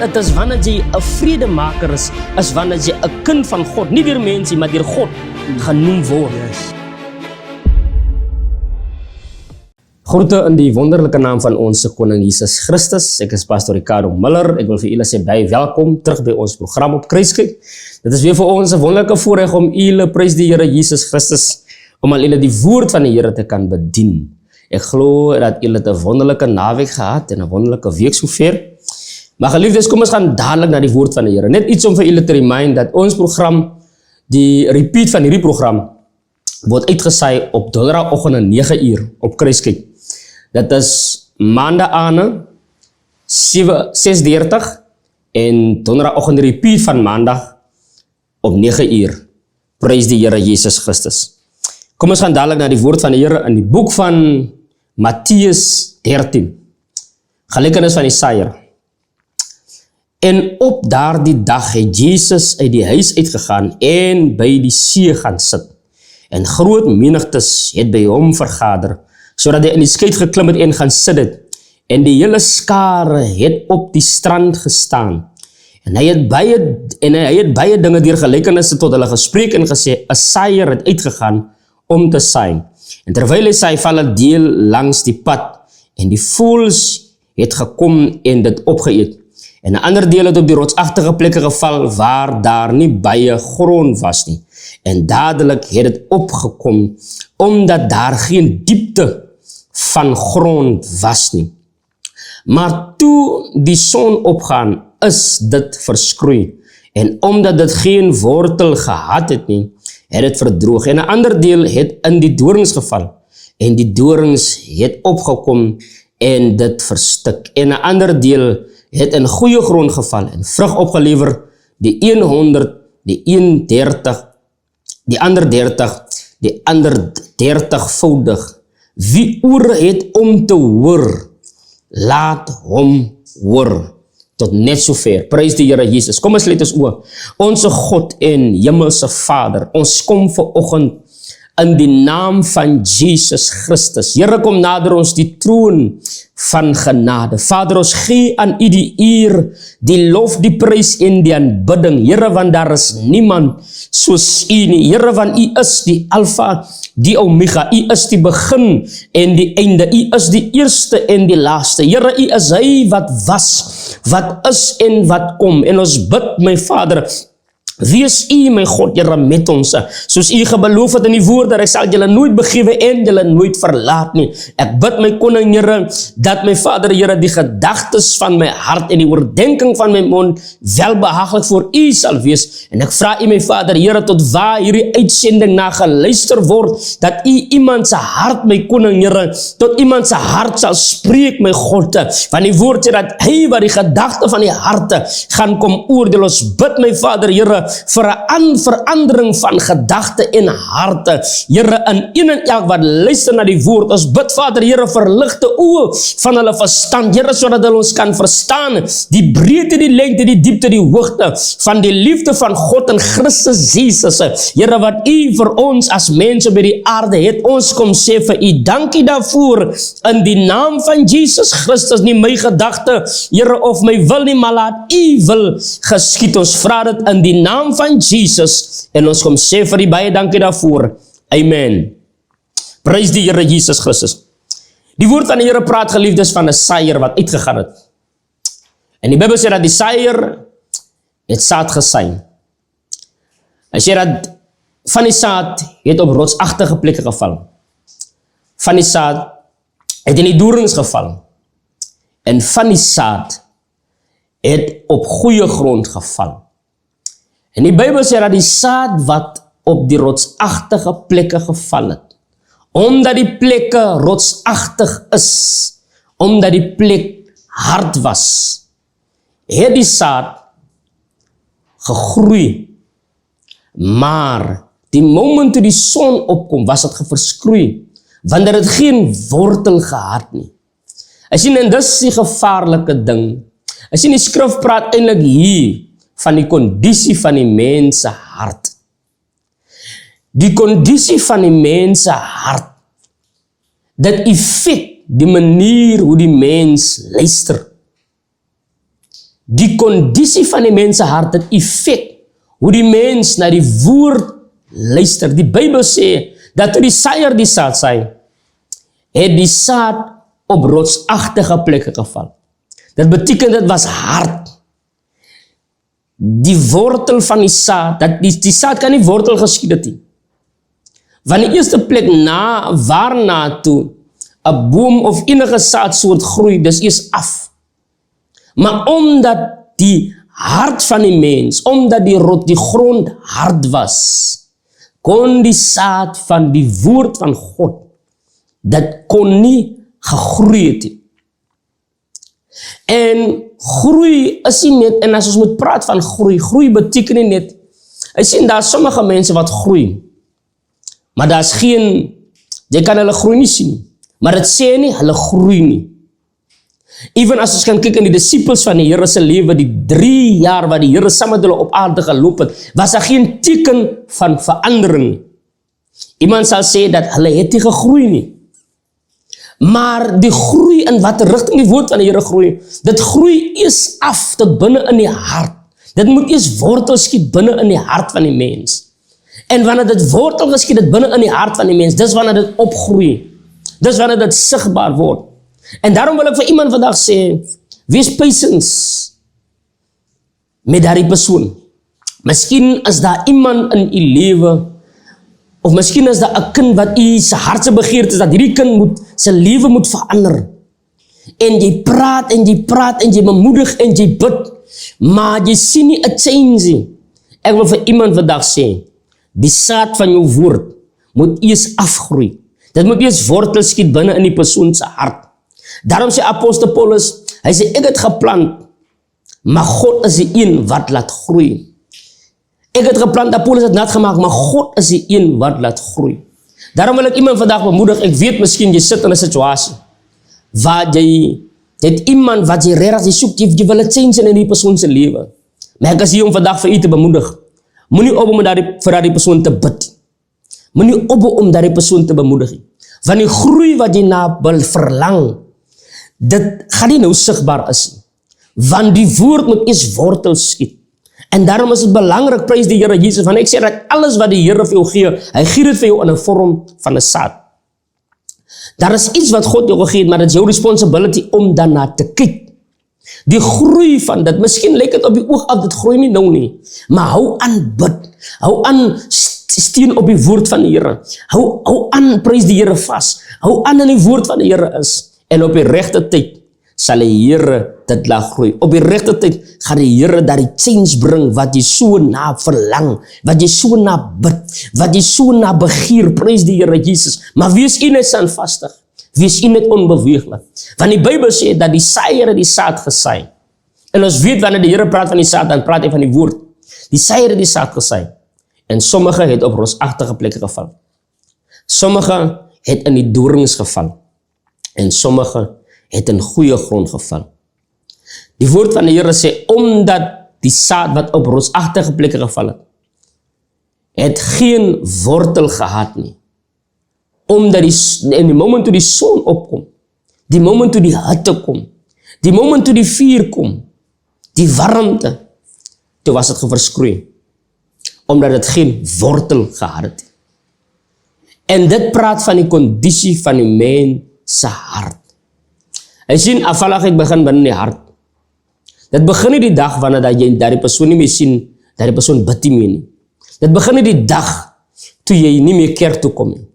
dit is wanneer jy 'n vredemaker is wanneer jy 'n kind van God, nie deur mense, maar deur God genoem word. Groete in die wonderlike naam van ons koning Jesus Christus. Ek is Pastor Ricardo Miller. Ek wil vir julle sê baie welkom terug by ons program op Kruiskyk. Dit is weer vir ons 'n wonderlike voorreg om julle, prys die Here Jesus Christus, om al julle die woord van die Here te kan bedien. Ek glo dat julle 'n wonderlike naweek gehad en 'n wonderlike week sover. Maar geliefdes, kom ons gaan dadelik na die woord van die Here. Net iets om vir julle te remind dat ons program, die repeat van hierdie program, word uitgesaai op donderdagoggend 9 uur op Kruiskyk. Dit is maandag 6:30 en donderdagoggend die repeat van maandag op 9 uur. Prys die Here Jesus Christus. Kom ons gaan dadelik na die woord van die Here in die boek van Matteus 13. Gelykenis van die saaiër. En op daardie dag het Jesus uit die huis uitgegaan en by die see gaan sit. En groot menigtes het by hom vergader, sodat hy in die skei geklim het en gaan sit het. En die hele skare het op die strand gestaan. En hy het baie dinge deur gelykenisse tot hulle gespreek en gesê, 'n saaiër het uitgegaan om te saai. En terwyl hy saai, val 'n deel langs die pad, en die voëls het gekom en dit opgeëet. En 'n ander deel het op die rotsagtige plekke geval waar daar nie baie grond was nie. En dadelik het dit opgekom, omdat daar geen diepte van grond was nie. Maar toe die son opgaan, is dit verskroei. En omdat dit geen wortel gehad het nie, het dit verdroog. En 'n ander deel het in die dorings geval. En die dorings het opgekom en dit verstik. En 'n ander deel het in goeie grond geval en vrug opgelewer, die 100, die 31, die ander 30, die ander 30voudig. Wie oor het om te hoor, laat hom hoor. Tot net sover. Prys die Here Jesus. Kom ons sluit ons oë. Onse God en hemelse Vader, ons kom vanoggend in die naam van Jesus Christus. Here, kom nader ons die troon van genade. Vader, ons gee aan U die eer, die lof, die prys en die aanbidding. Here, want daar is niemand soos U nie. Here, want U is die Alfa, die Omega. U is die begin en die einde. U is die eerste en die laaste. Here, U is Hy wat was, wat is en wat kom. En ons bid, my Vader, wees U, my God, Here, met ons. Soos U gebeloof het in die woord, dat ek sal julle nooit begewe en julle nooit verlaat nie. Ek bid, my koning, Here, dat my Vader, Here, die gedagtes van my hart en die oordenking van my mond welbehaaglik voor U sal wees. En ek vra U, my Vader, Here, tot waar hierdie uitsending na geluister word, dat U iemand se hart, my koning, Here, tot iemand se hart sal spreek, my God. Want die woord sê dat Hy wat die gedagte van die harte gaan kom oordeel. Ons bid, my Vader, Here, vir 'n verandering van gedagte en harte. Here, in een en elk wat luister na die woord, ons bid, Vader, Here, verligte oë van hulle verstand, Here, sodat hulle ons kan verstaan, die breedte, die lengte, die diepte, die hoogte van die liefde van God in Christus Jesus. Here, wat U vir ons as mense by die aarde het, ons kom sê vir U, dankie daarvoor, in die naam van Jesus Christus, nie my gedagte, Here, of my wil nie, maar laat U wil geskied. Ons vra dit in die naam van Jesus, en ons kom sê vir die baie dankie daarvoor. Amen. Prys die Here Jesus Christus. Die woord van die Here praat, geliefdes, van 'n saaiër wat uitgegaan het. En die Bybel sê dat die saaiër het saad gesaai. Hy sê dat van die saad het op rotsagtige plekke geval. Van die saad het in die dorings geval. En van die saad het op goeie grond geval. En die Bybel sê dat die saad wat op die rotsagtige plekke geval het, omdat die plekke rotsagtig is, omdat die plek hard was, het die saad gegroei. Maar die moment toe die son opkom, was het verskroei, want dit het geen wortel gehad nie. As jy, en dis die gevaarlike ding. As jy, die skrif praat eintlik hier van die kondisie van die mens se hart. Die kondisie van die mens se hart, dit effek die manier hoe die mens luister. die kondisie van die mens se hart het effek hoe die mens na die woord luister. Die Bybel sê dat toe die saaiër die saad saai, het die saad op rotsagtige plekke geval. Dit beteken dit was hard. Die wortel van die saad, die saad kan nie wortel geskied het nie. Van die eerste plek waarna toe 'n boom of enige saadsoort groei, dis eers af. Maar omdat die hart van die mens, omdat die grond hard was, kon die saad van die woord van God, dat kon nie gegroei het nie. En groei is nie net, en as ons moet praat van groei beteken nie net, ek sien daar sommige mense wat groei, maar daar is geen, jy kan hulle groei nie sien, maar het sê nie, hulle groei nie. Even as ons kan kyk in die disciples van die Here se lewe, die 3 jaar wat die Here saam met hulle op aarde geloop het, was daar geen teken van verandering. Iemand sal sê dat hulle het nie gegroei nie. Maar die groei in watter rigting die woord van die Here groei, dit groei eers af tot binne in die hart. Dit moet eers wortel skiet binne in die hart van die mens. En wanneer dit wortel geskiet het binne in die hart van die mens, dis wanneer dit opgroei. Dis wanneer dit sigbaar word. En daarom wil ek vir iemand vandag sê, wees patience met daardie persoon. Miskien is daar iemand in u lewe, of miskien is daar 'n kind wat u se hartse begeerte is, dat hierdie kind sy lewe moet verander. En jy praat en jy bemoedig en jy bid, maar jy sien nie 'n change nie. Ek wil vir iemand vandag sê, die saad van jou woord moet eers afgroei. Dit moet eers wortel skiet binne in die persoon se hart. Daarom sê apostel Paulus, hy sê ek het geplant, maar God is die een wat laat groei. Ek het geplant, Apollos het nat gemaak, maar God is die een wat laat groei. Daarom wil ek iemand vandag bemoedig, ek weet miskien jy sit in 'n situasie, waar jy het iemand wat jy regtig jy soek, jy wil 'n change in die persoon se lewe. Maar ek is hier om vandag vir u te bemoedig. Moenie op om vir daardie persoon te bid. Moenie op om daardie persoon te bemoedig. Want die groei wat jy na wil verlang, dit gaan nie nou sigbaar is nie. Want die woord moet eers wortel skiet. En daarom is dit belangrik, prys die Here Jesus, want ek sê dat alles wat die Here vir jou gee, hy gee dit vir jou in 'n vorm van 'n saad. Daar is iets wat God jou gegee het, maar dit is jou responsibility om daarna te kyk. Die groei van dit, miskien lyk dit op die oog af, dit groei nie nou nie, maar hou aan bid, hou aan steun op die woord van die Here, hou aan, prys die Here vas, hou aan in die woord van die Here is, en op die regte tyd sal die Here dit laat groei. Op die regte tyd gaan die Here daardie change bring wat jy so na verlang, wat jy so na bid, wat jy so na begeer, prys die Here Jesus. Maar wees u net standvastig, wees u net onbeweeglik. Want die Bybel sê dat die saaiër het die saad gesaai. En ons weet wanneer die Here praat van die saad, dan praat hy van die woord. Die saaiër het die saad gesaai. En sommige het op rotsagtige plekke geval. Sommige het in die dorings geval. En sommige het in goeie grond geval. Die woord van die Here sê, omdat die saad wat op rotsagtige plekke geval het geen wortel gehad nie. Omdat in die moment toe die son opkom, die moment toe die hitte kom, die moment toe die vuur kom, die warmte, toe was het geverskroei. Omdat het geen wortel gehad het. En dit praat van die kondisie van die mens se hart. Hy sien, afvalligheid begin binne die hart. Dit begin nie die dag wanneer jy daardie persoon nie meer sien, daardie persoon bid nie meer nie. Dit begin nie die dag toe jy nie meer kerk toe kom nie.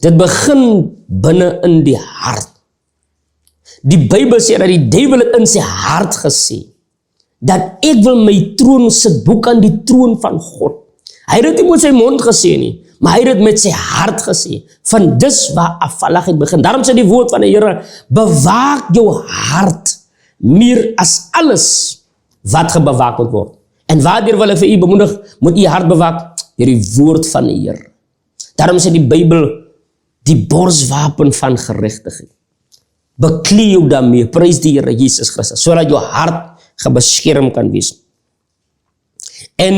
Dit begin binne in die hart. Die Bybel sê dat die duiwel het in sy hart gesê, dat ek wil my troon sit boek aan die troon van God. Hy het dit nie met sy mond gesê nie, maar hy het dit met sy hart gesê. Van dis waar afvalligheid begin. Daarom sê die woord van die Here, bewaak jou hart meer as alles wat gebewaak moet word. En waardeur wil ek vir u bemoedig, moet u hart bewaak deur die woord van die Here. Daarom sê die Bybel, die borswapen van geregtigheid. Beklee jou daarmee, prys die Here Jesus Christus, sodat jou hart gebeskerm kan wees. En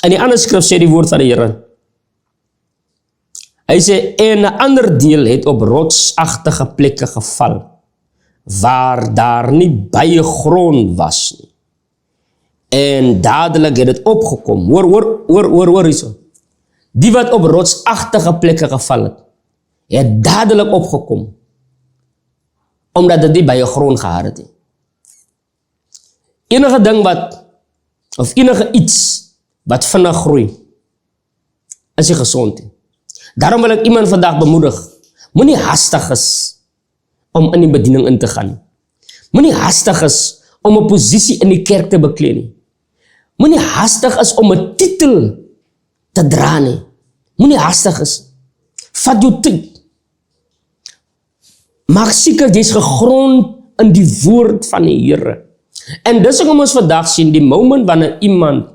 in die ander skrif sê die woord van die Here, hy sê, en 'n ander deel het op rotsagtige plekke geval, waar daar nie baie grond was nie. En dadelik het dit opgekom. Hoor hierso. Die wat op rotsagtige plekke geval het dadelik opgekom. Omdat dit nie by 'n grond gehad het nie. Enige ding of enige iets wat vinnig groei, is nie gesond nie. Daarom wil ek iemand vandag bemoedig, moenie hastig is om in die bediening in te gaan. Moenie hastig is om 'n posisie in die kerk te beklee nie. Moenie hastig is om 'n titel te dra nie. Moenie hastig is. Vat jou tyd. Maak seker jy's gegrond in die woord van die Here. En dis hoekom ons vandag sien, die moment wanneer iemand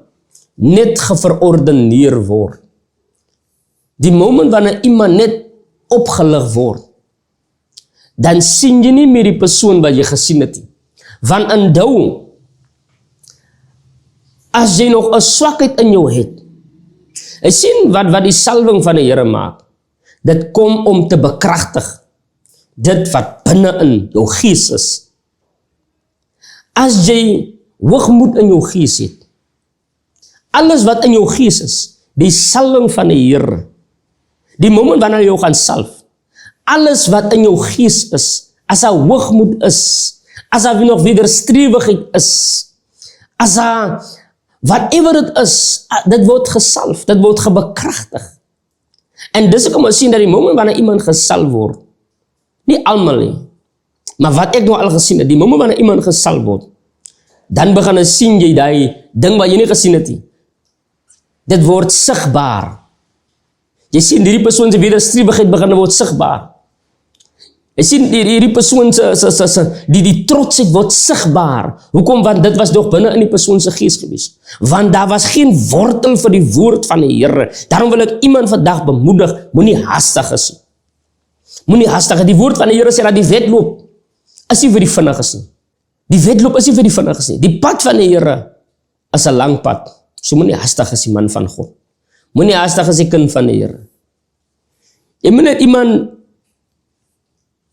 net geverordeneer word. Die moment wanneer iemand net opgelig word, dan sien jy nie meer die persoon wat jy gesien het nie. Want onthou, as jy nog 'n swakheid in jou het, jy sien wat die salwing van die Here maak, dit kom om te bekragtig dit wat binne in jou gees is. As jy hoogmoed in jou gees het, alles wat in jou gees is, die salwing van die Here, die moment wanneer jy jou gaan salf, alles wat in jou gees is, as daar hoogmoed is, as daar nog wederstrewigheid is, as daar whatever dit is, dit word gesalf, dit word gebekragtig. En dis hoekom ons sien dat die moment wanneer iemand gesalf word, nie almal nie, maar wat ek nou al gesien het, die moment wanneer iemand gesalf word, dan begin sien jy die ding wat jy nie gesien het nie. Dit word sigbaar. Jy sien hierdie persoon se wederstrewigheid begin word sigbaar. Jy sien hierdie persoon se die trotsheid word sigbaar. Hoekom? Want dit was nog binne in die persoon se gees gewees. Want daar was geen wortel vir die woord van die Here. Daarom wil ek iemand vandag bemoedig, moenie hastig is nie. Moenie hastig. Die woord van die Here sê dat die wedloop is nie vir die vinniges nie. Die wedloop is nie vir die vinniges nie. Die pad van die Here is 'n lang pad. So moenie hastig is die man van God. Moenie hastig is die kind van die Here. Jy moet net iemand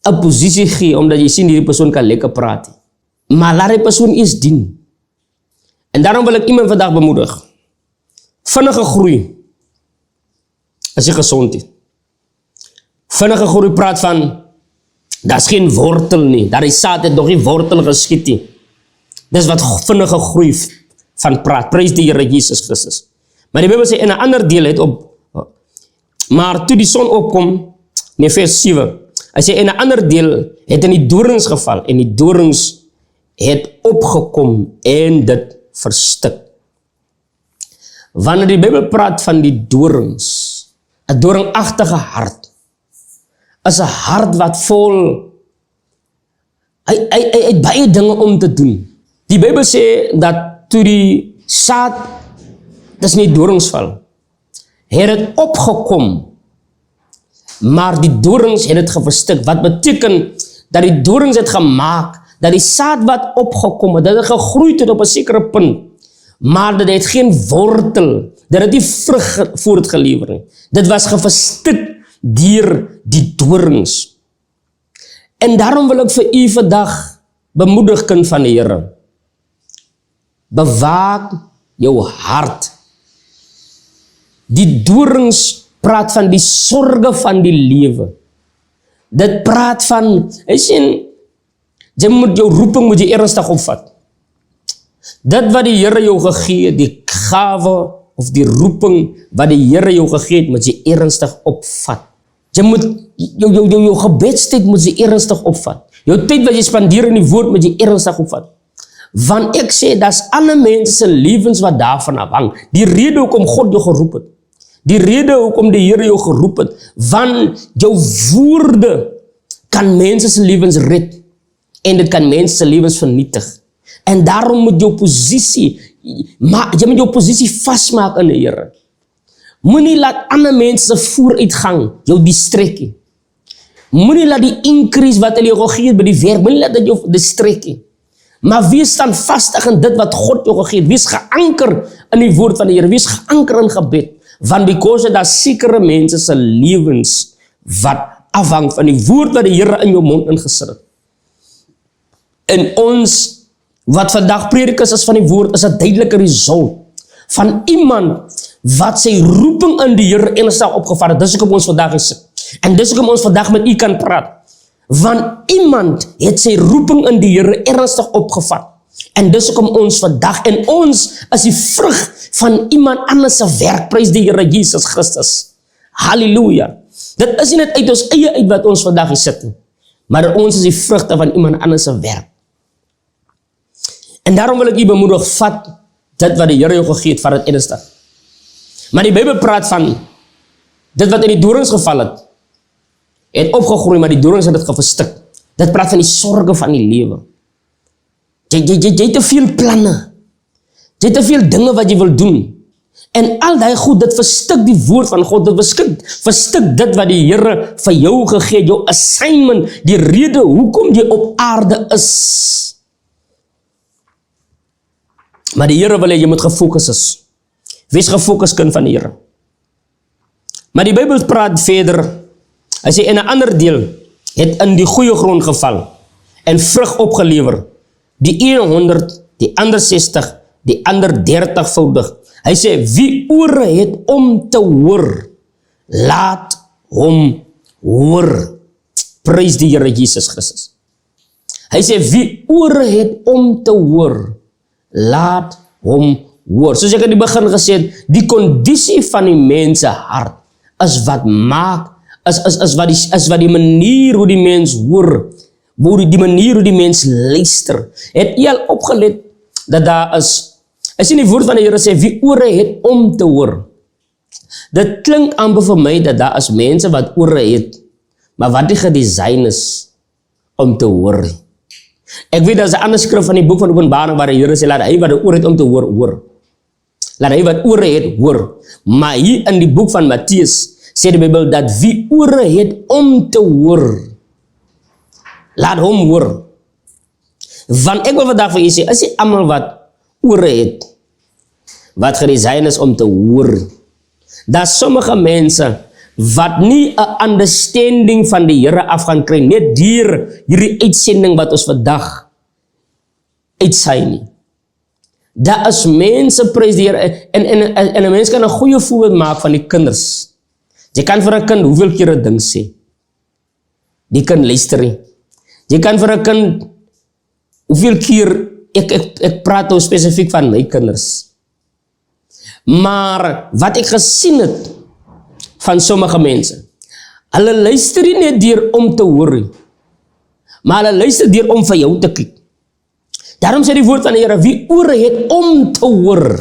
'n posisie gee, omdat jy sien hierdie persoon kan lekker praat. Maar laat die persoon eers dien. En daarom wil ek iemand vandag bemoedig. Vinnige groei is nie gesond nie. Vinnige groei praat van, daar's geen wortel nie, daar is saad het nog nie wortel geskiet nie. Dis wat vinnige groei van praat. Prys die Here Jesus Christus. Maar die Bybel sê in 'n ander deel het maar toe die son opkom, in vers 7, hy sê in 'n ander deel het in die dorings geval, en die dorings het opgekom en dit verstik. Wanneer die Bybel praat van die dorings, 'n doringagtige hart, is 'n hart wat vol, hy het baie dinge om te doen. Die Bybel sê dat toe die saad, dis nie doringsval, het het opgekom, maar die dorings het het verstik. Wat beteken dat die dorings het gemaak, dat die saad wat opgekom het, dat het gegroeid het op 'n sekere punt, maar dit het geen wortel, dit het nie vrug voortgelewer nie. Dit was verstik deur die dorings. En daarom wil ek vir u vandag bemoedig, kind van die Here. Bewaak jou hart. Die dorings praat van die sorge van die lewe. Dit praat van, jy sien, jy moet jou roeping moet jy ernstig opvat. Dit wat die Here jou gegee het, die gawe of die roeping wat die Here jou gegee het, moet jy ernstig opvat. Jy moet jou gebedstyd moet jy ernstig opvat. Jou tyd wat jy spandeer in die woord moet jy ernstig opvat. Want ek sê, daar's ander mense se lewens wat daarvan afhang. Die rede hoekom God jou geroep het. Die rede hoekom die Here jou geroep het, want jou woorde kan mense se lewens red en dit kan mense se lewens vernietig. En daarom moet jou posisie, jy moet jou posisie vasmaak in die Here. Moenie laat ander mense se vooruitgang jou distrek nie. Moenie laat die increase wat hulle jou gegee het by die werk, moenie laat dit jou distrek nie. Maar wees standvastig in dit wat God jou gegee het. Wees geanker in die woord van die Here. Wees geanker in gebed. Want because daar sekere mense se lewens wat afhang van die woord wat die Here in jou mond ingesit het. En ons wat vandag predikus is van die woord, is 'n duidelike result van iemand wat sy roeping in die Here ernstig opgevat het. Dis hoekom ons vandag is. En dis hoekom ons vandag met u kan praat. Want iemand het sy roeping in die Here ernstig opgevat. En dis hoekom ons vandag, en ons is die vrug van iemand anders se werk, prys die Here Jesus Christus. Halleluja. Dit is nie net uit ons eie uit wat ons vandag hier sit nie, maar ons is die vrugte van iemand anders se werk. En daarom wil ek u bemoedig, vat dit wat die Here jou gegee het, vat dit ernstig. Maar die Bybel praat van dit wat in die dorings geval het opgegroei, maar die dorings het dit verstik. Dit praat van die sorge van die lewe. Jy het te veel planne. Jy het te veel dinge wat jy wil doen. En al die goed, dit verstik die woord van God. Dit verstik dit wat die Here vir jou gegee het, jou assignment, die rede hoekom jy op aarde is. Maar die Here wil hê jy moet gefokus is. Wees gefokus kind van die Here. Maar die Bybel praat verder. Hy sê, en 'n ander deel het in die goeie grond geval en vrug opgelewer. Die 100, die ander 60, die ander 30voudig. Hy sê, wie ore het om te hoor, laat hom hoor. Prys die Here Jesus Christus. Hy sê, wie ore het om te hoor, laat hom hoor. Soos ek in die begin gesê het, die kondisie van die mens se hart is wat maak, is wat die manier hoe die mens hoor, die manier hoe die mens luister. Het jy al opgelet dat daar is, as in die woord van die Here sê, wie ore het om te hoor. Dit klink amper vir my dat daar is mense wat ore het, maar wat die gedesign is om te hoor. Ek weet dat is 'n ander skrif van die boek van Openbaring waar die Here sê, laat hy wat 'n oor het om te hoor, hoor. Laat hy wat ore het, hoor. Maar hier in die boek van Matteus sê die Bybel dat wie ore het om te hoor, laat hom hoor. Want ek wil vandag vir jy sê, is nie almal wat ore het, wat gedesign is om te hoor. Daar sommige mense wat nie 'n understanding van die Here af gaan kry, net deur hierdie uitsending wat ons vandag uitsaai nie. Daar is mense, prys die Here, en 'n mens kan 'n goeie voorbeeld maak van die kinders. Jy kan vir 'n kind hoeveel keer 'n ding sê. Die kind luister nie. Jy kan vir 'n kind hoeveel keer, ek praat nou spesifiek van my kinders. Maar wat ek gesien het van sommige mense, hulle luister nie net deur om te hoor, maar hulle luister deur om vir jou te kyk. Daarom sê die woord van die Here, wie ore het om te hoor,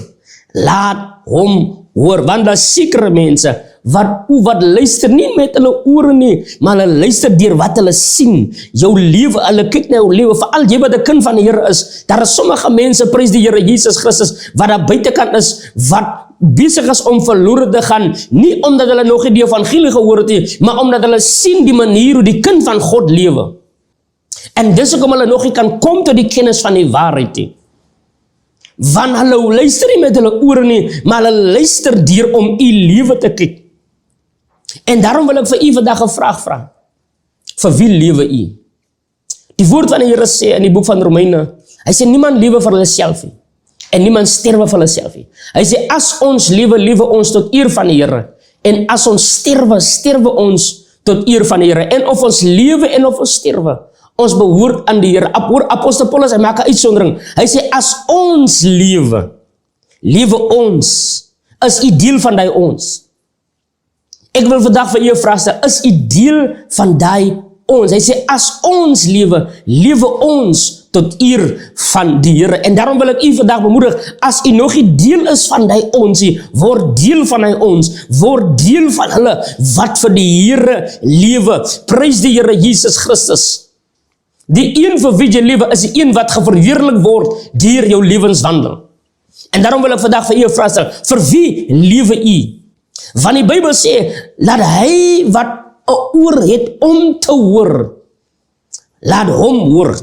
laat hom hoor. Want daar sekere mense wat luister nie met hulle ore nie, maar hulle luister deur wat hulle sien. Jou lewe, hulle kyk na jou lewe, veral jy wat 'n kind van die Here is. Daar is sommige mense, prys die Here Jesus Christus, wat daar buitekant is, wat besig is om verlore te gaan, nie omdat hulle nog nie die evangelie gehoor het nie, maar omdat hulle sien die manier hoe die kind van God lewe. En dis hoekom hulle nog nie kan kom tot die kennis van die waarheid nie. Want hulle luister nie met hulle ore nie, maar hulle luister deur om u lewe te kyk. En daarom wil ek vir u vandag 'n vraag vra. Vir wie lewe u? Die woord van die Here sê in die boek van Romeine, hy sê niemand lewe vir hulle self nie, en niemand sterwe vir hulle self nie. Hy sê as ons lewe, lewe ons tot eer van die Here, en as ons sterwe, sterwe ons tot eer van die Here. En of ons lewe en of ons sterwe, ons behoort aan die Here. Apostel Paulus, hy maak 'n uitsondering. Hy sê as ons lewe, lewe ons, is u deel van die ons. Ek wil vandag vir u vra, is u deel van die ons? Hy sê as ons lewe, lewe ons tot eer van die Here. En daarom wil ek u vandag bemoedig, as u nog nie deel is van die ons, word deel van die ons, word deel van hulle wat vir die Here lewe. Prys die Here Jesus Christus. Die een vir wie jy lewe is die een wat geverheerlik word deur jou lewenswandel. En daarom wil ek vandag vir u vra, vir wie lewe u? Want die Bybel sê, laat hy wat 'n oor het om te hoor, laat hom hoor.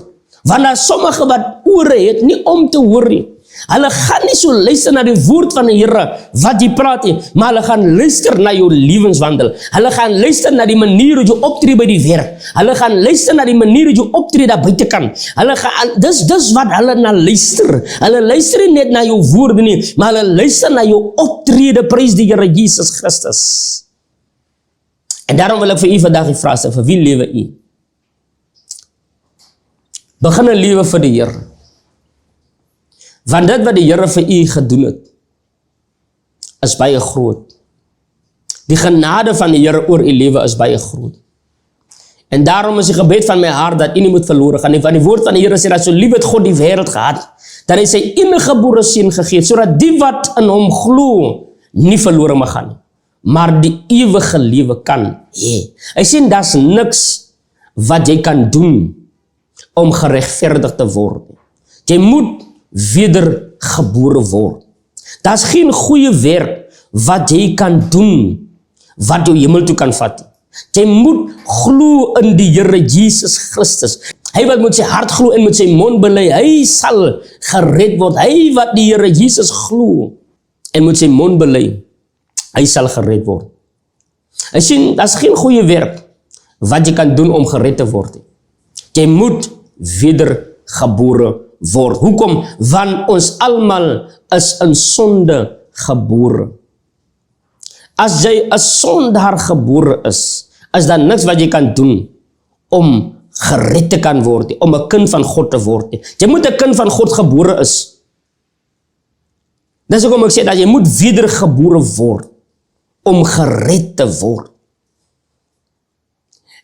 Want daar sommige wat ore het nie om te hoor nie, Hulle gaan nie so luister na die woord van die Here wat jy praat nie, maar hulle gaan luister na jou lewenswandel. Hulle gaan luister na die manier hoe jy optree by die werk. Hulle gaan luister na die manier hoe jy optree daar buitekant. Dis wat hulle na luister. Hulle luister nie net na jou woorde nie, maar hulle luister na jou optrede, prys die Here Jesus Christus. En daarom wil ek vir u vandag die vraag stel, vir wie lewe u? Begin 'n lewe vir die Here. Want dit wat die Here vir u gedoen het, is baie groot. Die genade van die Here oor u lewe is baie groot. En daarom is die gebed van my hart dat u nie moet verlore gaan nie. Want die woord van die Here sê dat so lief het God die wêreld gehad, dat hy sy enige gebore seun gegee het, sodat die wat in hom glo nie verlore mag gaan nie, maar die ewige lewe kan hê. Hy sê daar's niks wat jy kan doen om geregverdig te word. Jy moet wedergebore word. Daar's geen goeie werk wat jy kan doen wat jou hemel toe kan vat. Jy moet glo in die Here Jesus Christus. Hy wat met sy hart glo en met sy mond bely, hy sal gered word. Hy wat die Here Jesus glo en met sy mond bely, hy sal gered word. Hy sê, daar's geen goeie werk wat jy kan doen om gered te word. Jy moet wedergebore word. Hoekom? Want ons almal is in sonde gebore. As jy 'n sondaar gebore is daar niks wat jy kan doen om gered te kan word, om 'n kind van God te word. Jy moet 'n kind van God gebore is. Dis hoekom ek sê dat jy moet wedergebore word om gered te word.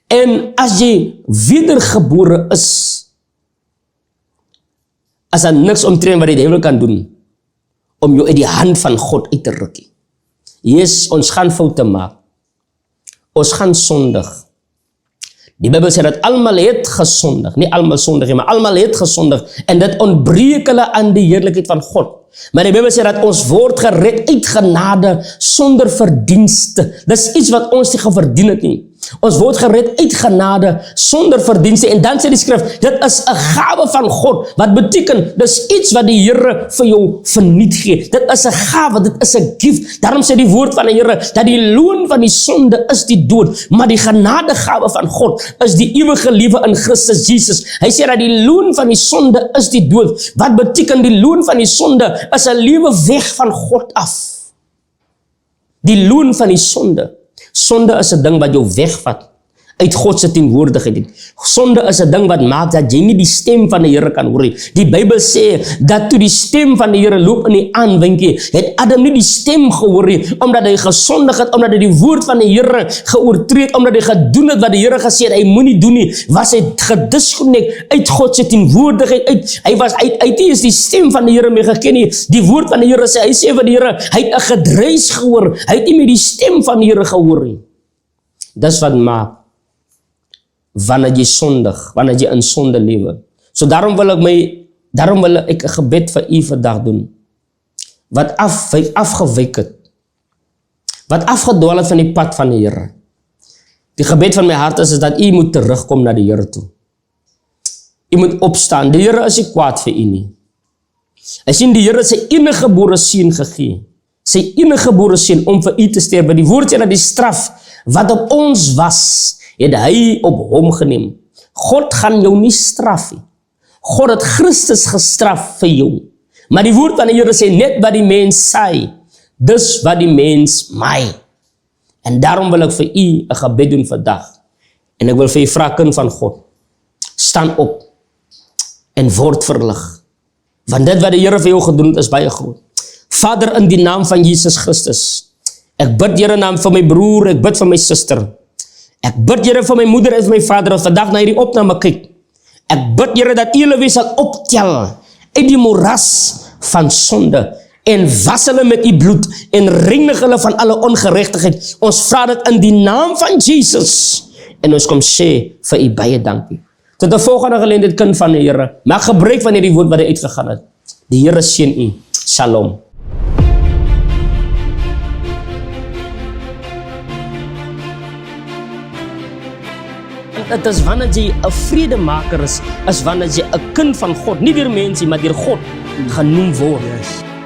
En as jy wedergebore is daar niks omtrent wat die duiwel kan doen om jou uit die hand van God uit te ruk. Yes, ons gaan foute maak. Ons gaan sondig. Die Bybel sê dat almal het gesondig. Nie almal sondig, maar almal het gesondig. En dit ontbreek hulle aan die heerlikheid van God. Maar die Bybel sê dat ons word gered uit genade sonder verdienste. Dis iets wat ons nie verdien het nie. Ons word gered uit genade sonder verdienste. En dan sê die skrif, dit is 'n gawe van God. Wat beteken, dis iets wat die Here vir jou verniet gee. Dit is 'n gawe, dit is 'n gift. Daarom sê die woord van die Here, dat die loon van die sonde is die dood, maar die genadegawe van God is die ewige lewe in Christus Jesus. Hy sê dat die loon van die sonde is die dood. Wat beteken die loon van die sonde? Is 'n lewe weg van God af. Die loon van die sonde. Sonde is 'n ding wat jou wegvat uit God se teenwoordigheid. Sonde is 'n ding wat maak dat jy nie die stem van die Here kan hoor nie. Die Bybel sê dat toe die stem van die Here loop in die aanwinkie, het Adam nie die stem gehoor nie, omdat hy gesondig het, omdat hy die woord van die Here geoortree het, omdat hy gedoen het wat die Here gesê het hy moenie doen nie, was hy gedisconnect uit God se teenwoordigheid uit. Hy is die stem van die Here mee geken nie. Die woord van die Here sê, hy sê van die Here, hy het 'n gedruis gehoor, hy het nie meer die stem van die Here gehoor nie. Dis wat maak wanneer jy sondig, wanneer jy in sonde lewe. So daarom wil ek 'n gebed vir u vandag doen, wat afgewyk het, wat afgedwaal het van die pad van die Here. Die gebed van my hart is dat u moet terugkom na die Here toe. U moet opstaan. Die Here is nie kwaad vir u nie. Hy sien die Here sy enige gebore seun gegee, sy enige gebore seun om vir u te sterwe. Die woord sê dat die straf wat op ons was, het hy op hom geneem. God gaan jou nie straf nie. God het Christus gestraf vir jou. Maar die woord van die Here sê net wat die mens sê, dis wat die mens maai. En daarom wil ek vir u 'n gebed doen vandag. En ek wil vir u vra, kind van God, staan op en word verlig. Want dit wat die Here vir jou gedoen het is baie groot. Vader, in die naam van Jesus Christus, ek bid Here naam vir my broer, ek bid vir my suster. Ek bid Here vir my moeder en vir my vader, wat vandag na hierdie opname kyk. Ek bid Here dat u hulle weer sal optel uit die moeras van sonde en was hulle met u bloed en reinig hulle van alle ongeregtigheid. Ons vra dit in die naam van Jesus en ons kom sê vir u baie dankie. Tot 'n volgende geleentheid, kind van die Here. Maak gebruik van hierdie woord wat hy uitgegaan het. Die Here seën u. Shalom. Het is wanneer jy 'n vredemaker is wanneer jy 'n kind van God, nie deur mense, maar deur God. genoem word. Yes.